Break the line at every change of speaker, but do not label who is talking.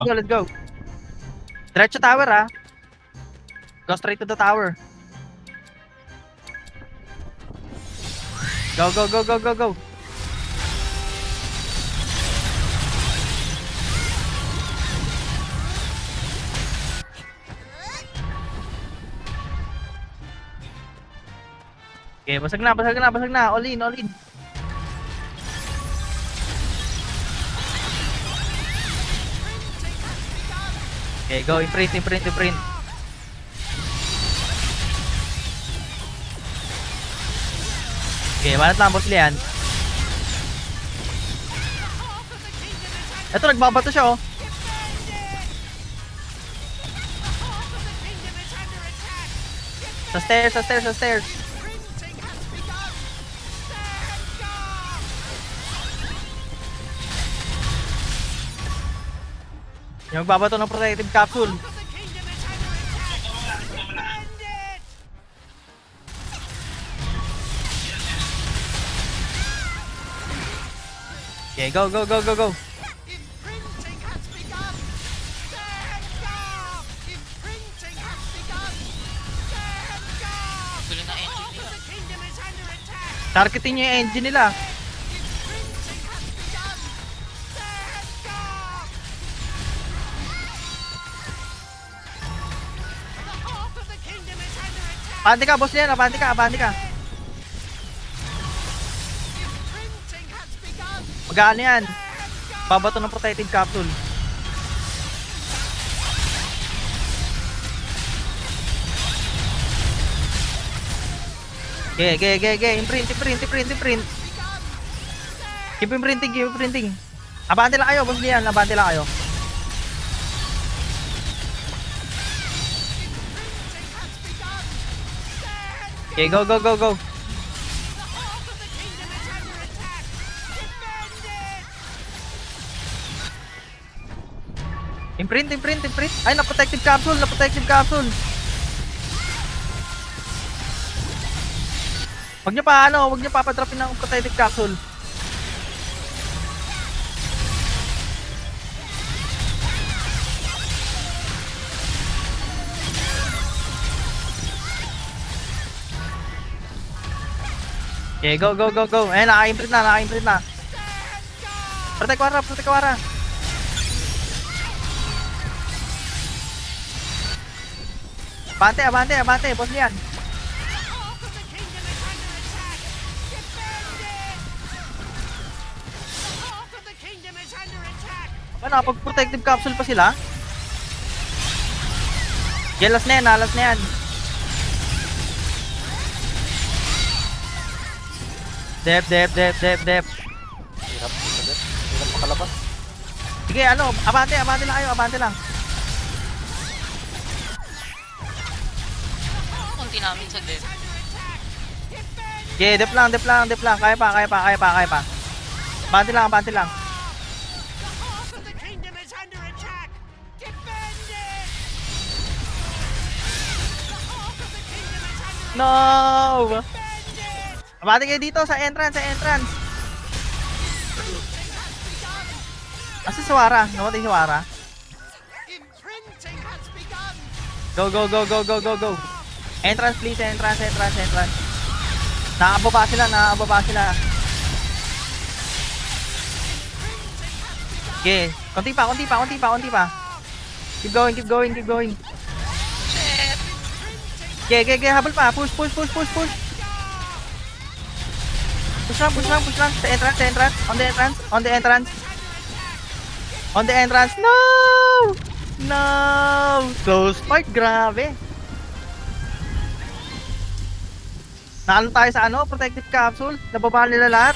Go, let's go. Diretso tower ah. Go straight to the tower. Go, go, go, go, go, go. Okay, basag na, basag na, basag na. All in, all in. Okay, go, imprint, imprint, imprint. Okay, banat lang, boss Lian. Ito, nagbabato siya, oh. Sa stairs, sa stairs, sa stairs. Yung magbabato ng protective capsule. Okay, go, go, go, go, go.
Gulo ng engine nila.
Targetin niyo yung engine nila. Abante ka, boss Lian, abante ka, abante ka. Mag-ano yan? Babato ng protective capsule. Okay, okay, okay, okay. Imprint, imprint, imprint, imprint. Keep imprinting, keep imprinting. Abante lang kayo, boss Lian, abante lang kayo. Okay, go, go, go, go. Imprint, imprint, imprint. Ay, na-protective capsule, na-protective capsule. Wag niyo pa, ano, wag niyo papadropin ng protective capsule. Okay, go, go, go, go. Ayun, naka-imprint na, naka-imprint na. Protect wara, protect wara. Abante, abante, abante, boss Lian. Ano, pag-protective capsule pa sila? Okay, last na yan, last na yan. Dep, dep, dep, dep, dep.
Hirap, hirap makalabas.
Sige, ano, abante, abante lang kayo, abante lang.
Kunti namin sa dev.
Okay, dep lang, dep lang, dep lang. Kaya pa, kaya pa, kaya pa, kaya pa. Abante lang, abante lang. No! Abante kayo dito sa entrance, sa entrance. Asa si Wara? Namatay si Wara? Go, go, go, go, go, go, go. Entrance please, entrance, entrance, entrance. Nakababa sila, nakababa sila. Okay, konti pa, konti pa, konti pa, konti pa. Keep going, keep going, keep going.
Shit!
Okay, okay, okay, habol pa. Push, push, push, push, push. Push lang, push lang, push lang. Sa entrance, sa entrance. On the entrance, on the entrance. On the entrance. No! No! Close fight, grabe. Naano tayo sa ano? Protective capsule. Nababa nila lahat.